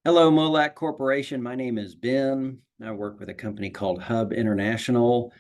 Hello, Molak Corporation. My name is Ben. I work with a company called Hub International.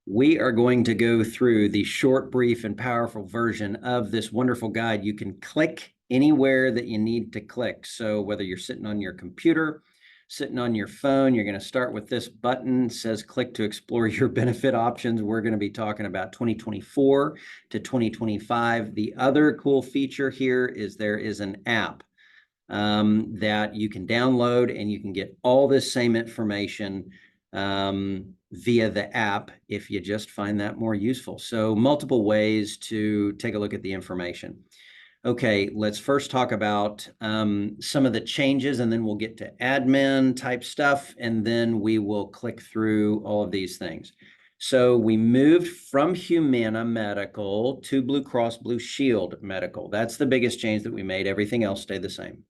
We are going to go through the short, brief, and powerful version of this wonderful guide. You can click anywhere that you need to click. So whether you're sitting on your computer, sitting on your phone, you're going to start with this button. It says click to explore your benefit options. We're going to be talking about 2024 to 2025. The other cool feature here is there is an app that you can download, and you can get all this same information via the app if you just find that more useful. So multiple ways to take a look at the information. Okay, let's first talk about some of the changes, and then we'll get to admin type stuff, and then we will click through all of these things. So we moved from Humana Medical to Blue Cross Blue Shield Medical. That's the biggest change that we made. Everything else stayed the same.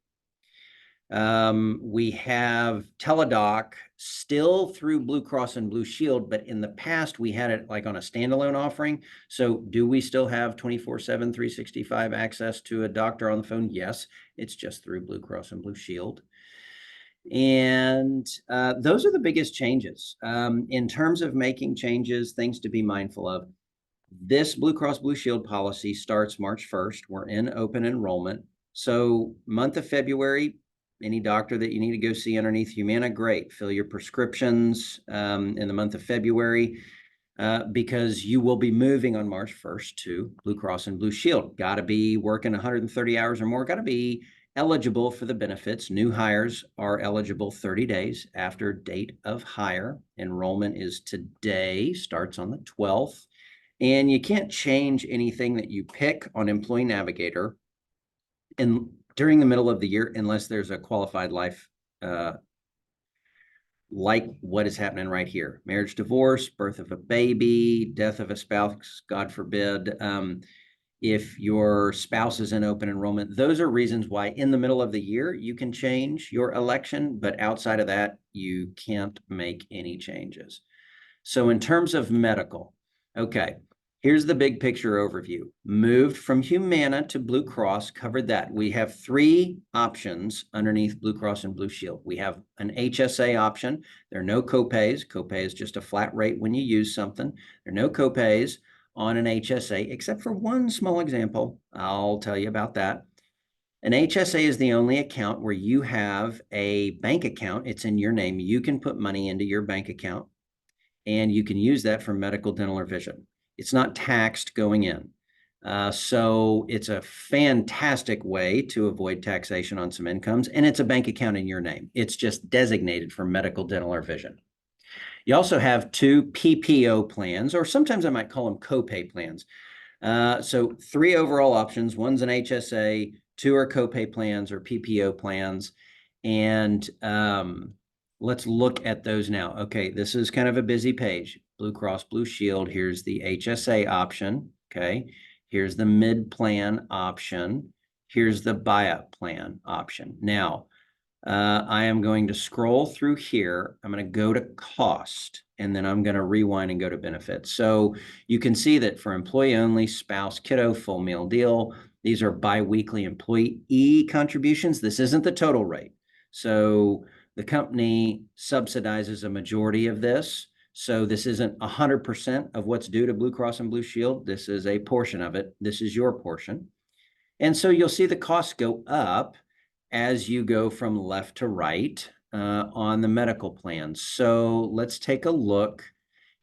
We have Teladoc still through Blue Cross and Blue Shield, but in the past we had it like on a standalone offering. So do we still have 24/7, 365 access to a doctor on the phone? Yes, it's just through Blue Cross and Blue Shield. And those are the biggest changes. In terms of making changes, things to be mindful of. This Blue Cross Blue Shield policy starts March 1st. We're in open enrollment. So month of February, any doctor that you need to go see underneath Humana, great. Fill your prescriptions in the month of February because you will be moving on March 1st to Blue Cross and Blue Shield. Got to be working 130 hours or more. Got to be eligible for the benefits. New hires are eligible 30 days after date of hire. Enrollment is today, starts on the 12th. And you can't change anything that you pick on Employee Navigator during the middle of the year unless there's a qualified life like what is happening right here. Marriage, divorce, birth of a baby, death of a spouse, God forbid. If your spouse is in open enrollment, those are reasons why in the middle of the year you can change your election, but outside of that, you can't make any changes. So in terms of medical, okay, here's the big picture overview. Moved from Humana to Blue Cross, covered that. We have three options underneath Blue Cross and Blue Shield. We have an HSA option. There are no copays. Copay is just a flat rate when you use something. There are no copays on an HSA, except for one small example. I'll tell you about that. An HSA is the only account where you have a bank account. It's in your name. You can put money into your bank account, and you can use that for medical, dental, or vision. It's not taxed going in. So it's a fantastic way to avoid taxation on some incomes, and it's a bank account in your name. It's just designated for medical, dental, or vision. You also have two PPO plans, or sometimes I might call them copay plans. So three overall options. One's an HSA, two are copay plans or PPO plans. And let's look at those now. Okay, this is kind of a busy page. Blue Cross Blue Shield. Here's the HSA option. Okay, here's the mid-plan option. Here's the buy-up plan option. Now, I am going to scroll through here. I'm going to go to cost, and then I'm going to rewind and go to benefits. So you can see that for employee only, spouse, kiddo, full meal deal, these are biweekly employee contributions. This isn't the total rate. So the company subsidizes a majority of this. So this isn't 100% of what's due to Blue Cross and Blue Shield. This is a portion of it. This is your portion. And so you'll see the costs go up as you go from left to right on the medical plans. So let's take a look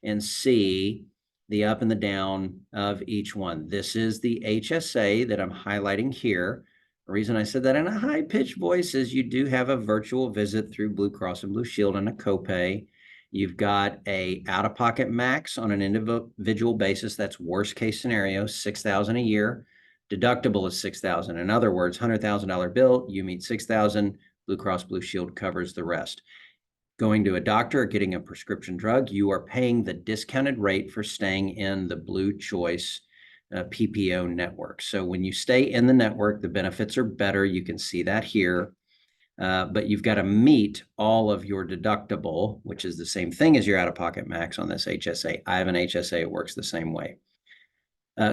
and see the up and the down of each one. This is the HSA that I'm highlighting here. The reason I said that in a high-pitched voice is you do have a virtual visit through Blue Cross and Blue Shield and a copay. You've got a out-of-pocket max on an individual basis. That's worst case scenario, $6,000 a year. Deductible is $6,000. In other words, $100,000 bill, you meet $6,000. Blue Cross Blue Shield covers the rest. Going to a doctor or getting a prescription drug, you are paying the discounted rate for staying in the Blue Choice PPO network. So when you stay in the network, the benefits are better. You can see that here. But you've got to meet all of your deductible, which is the same thing as your out-of-pocket max on this HSA. I have an HSA. It works the same way.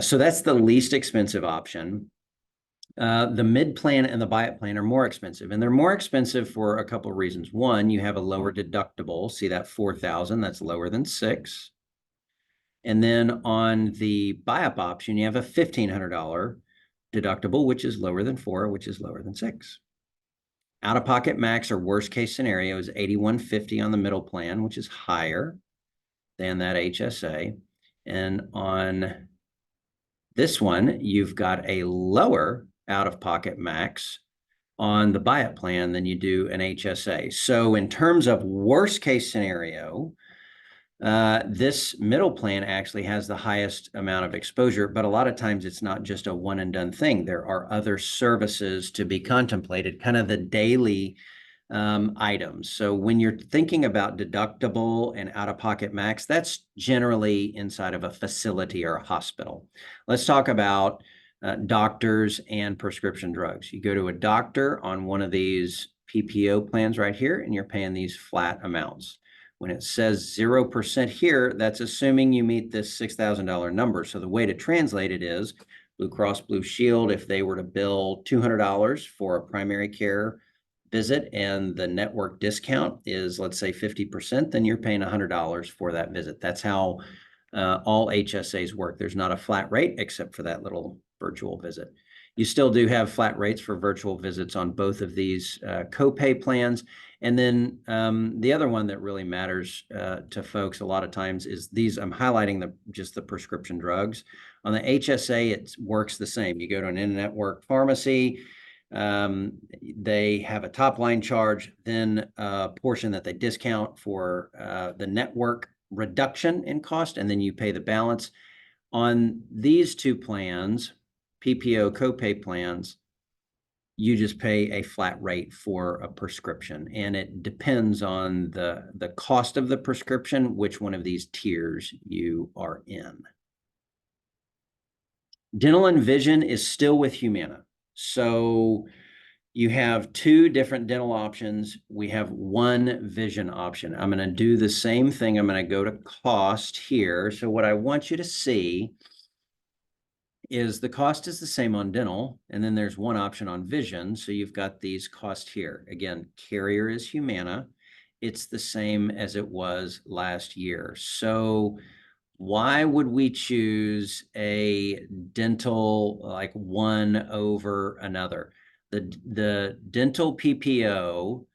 So that's the least expensive option. The mid plan and the buy it plan are more expensive, and they're more expensive for a couple of reasons. One, you have a lower deductible. See that 4,000, that's lower than 6. And then on the buy up option, you have a $1,500 deductible, which is lower than 4, which is lower than 6. Out of pocket max or worst case scenario is 8,150 on the middle plan, which is higher than that HSA. And on this one, you've got a lower out of pocket max on the buy it plan than you do an HSA. So in terms of worst case scenario, this middle plan actually has the highest amount of exposure, but a lot of times it's not just a one and done thing. There are other services to be contemplated, kind of the daily items. So when you're thinking about deductible and out-of-pocket max, that's generally inside of a facility or a hospital. Let's talk about doctors and prescription drugs. You go to a doctor on one of these PPO plans right here, and you're paying these flat amounts. When it says 0% here, that's assuming you meet this $6,000 number. So the way to translate it is Blue Cross Blue Shield, if they were to bill $200 for a primary care visit and the network discount is, let's say, 50%, then you're paying $100 for that visit. That's how all HSAs work. There's not a flat rate except for that little virtual visit. You still do have flat rates for virtual visits on both of these copay plans. And then the other one that really matters to folks a lot of times is these. I'm highlighting just the prescription drugs. On the HSA, it works the same. You go to an in-network pharmacy, they have a top line charge, then a portion that they discount for the network reduction in cost, and then you pay the balance. On these two plans, PPO copay plans, you just pay a flat rate for a prescription, and it depends on the cost of the prescription, which one of these tiers you are in. Dental and vision is still with Humana. So you have two different dental options. We have one vision option. I'm going to do the same thing. I'm going to go to cost here. So what I want you to see is the cost is the same on dental, and then there's one option on vision. So you've got these costs here. Again, carrier is Humana. It's the same as it was last year. So why would we choose a dental like one over another? The dental PPO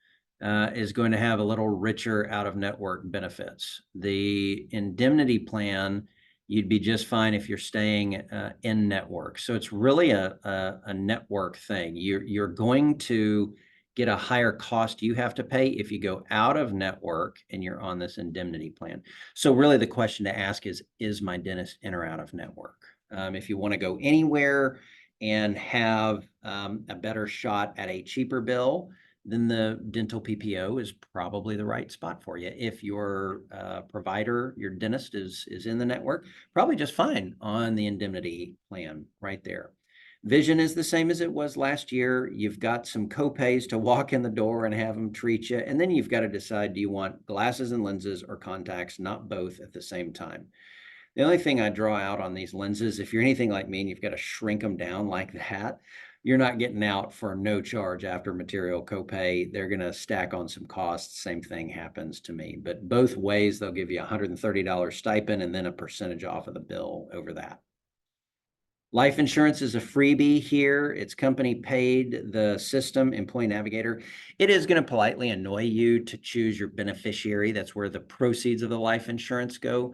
is going to have a little richer out-of-network benefits. The indemnity plan, you'd be just fine if you're staying in network. So it's really a network thing. You're going to get a higher cost you have to pay if you go out of network and you're on this indemnity plan. So really the question to ask is my dentist in or out of network? If you want to go anywhere and have a better shot at a cheaper bill, then the dental PPO is probably the right spot for you. If your provider, your dentist is in the network, probably just fine on the indemnity plan right there. Vision is the same as it was last year. You've got some copays to walk in the door and have them treat you. And then you've got to decide, do you want glasses and lenses or contacts, not both at the same time? The only thing I draw out on these lenses, if you're anything like me and you've got to shrink them down like that, you're not getting out for no charge after material copay. They're going to stack on some costs. Same thing happens to me. But both ways, they'll give you a $130 stipend and then a percentage off of the bill over that. Life insurance is a freebie here. It's company paid, the system, Employee Navigator. It is going to politely annoy you to choose your beneficiary. That's where the proceeds of the life insurance go.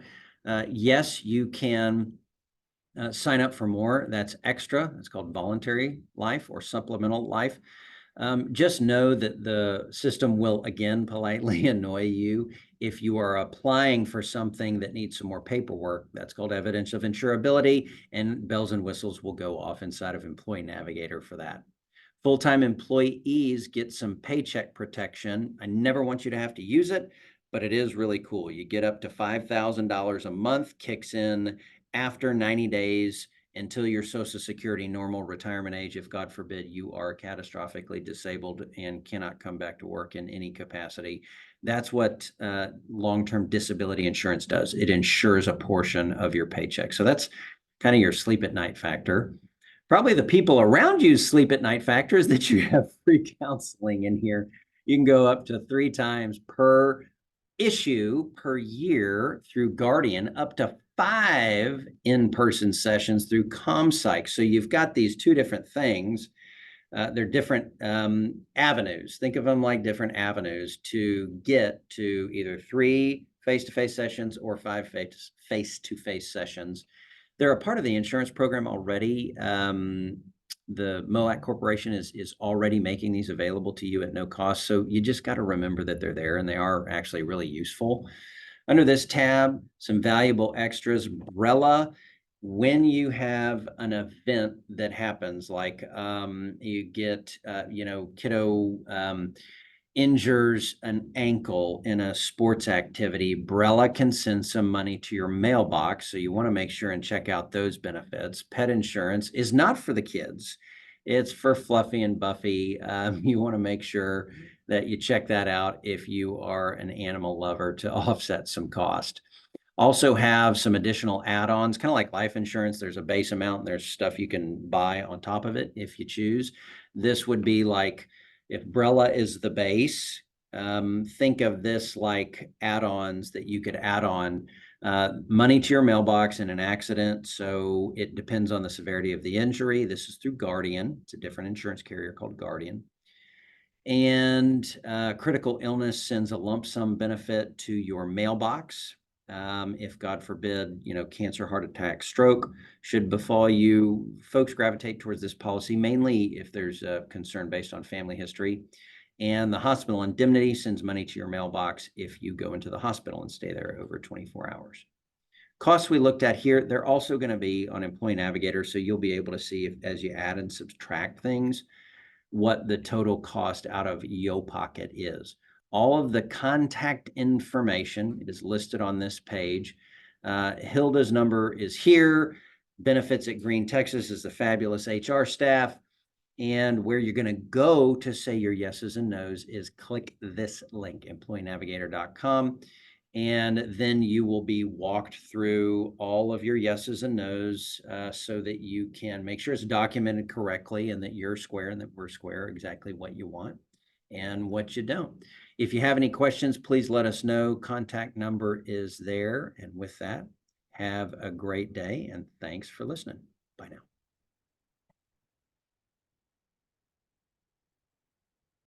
Yes, you can sign up for more. That's extra. It's called voluntary life or supplemental life. Just know that the system will again politely annoy you if you are applying for something that needs some more paperwork. That's called evidence of insurability, and bells and whistles will go off inside of Employee Navigator for that. Full-time employees get some paycheck protection. I never want you to have to use it, but it is really cool. You get up to $5,000 a month, kicks in after 90 days until your Social Security normal retirement age, if God forbid you are catastrophically disabled and cannot come back to work in any capacity. That's what long-term disability insurance does. It insures a portion of your paycheck. So that's kind of your sleep at night factor. Probably the people around you's sleep at night factor is that you have free counseling in here. You can go up to 3 times per issue per year through Guardian, up to 5 in-person sessions through ComPsych. So you've got these two different things. They're different avenues. Think of them like different avenues to get to either 3 face-to-face sessions or 5 face-to-face sessions. They're a part of the insurance program already. The Molak Corporation is already making these available to you at no cost. So you just got to remember that they're there, and they are actually really useful. Under this tab, some valuable extras. Brella, when you have an event that happens, like you get, kiddo injures an ankle in a sports activity, Brella can send some money to your mailbox. So you want to make sure and check out those benefits. Pet insurance is not for the kids. It's for Fluffy and Buffy. You want to make sure that you check that out if you are an animal lover to offset some cost. Also have some additional add-ons, kind of like life insurance. There's a base amount and there's stuff you can buy on top of it if you choose. This would be like, if Brella is the base, think of this like add-ons that you could add on. Money to your mailbox in an accident. So it depends on the severity of the injury. This is through Guardian. It's a different insurance carrier called Guardian. And critical illness sends a lump sum benefit to your mailbox. If God forbid, cancer, heart attack, stroke should befall you, folks gravitate towards this policy, mainly if there's a concern based on family history. And the hospital indemnity sends money to your mailbox if you go into the hospital and stay there over 24 hours. Costs we looked at here, they're also going to be on Employee Navigator, so you'll be able to see if, as you add and subtract things, what the total cost out of your pocket is. All of the contact information is listed on this page. Hilda's number is here. Benefits at Green, Texas is the fabulous HR staff. And where you're going to go to say your yeses and nos is click this link, employeenavigator.com. And then you will be walked through all of your yeses and nos so that you can make sure it's documented correctly and that you're square and that we're square exactly what you want and what you don't. If you have any questions, please let us know. Contact number is there. And with that, have a great day and thanks for listening. Bye now.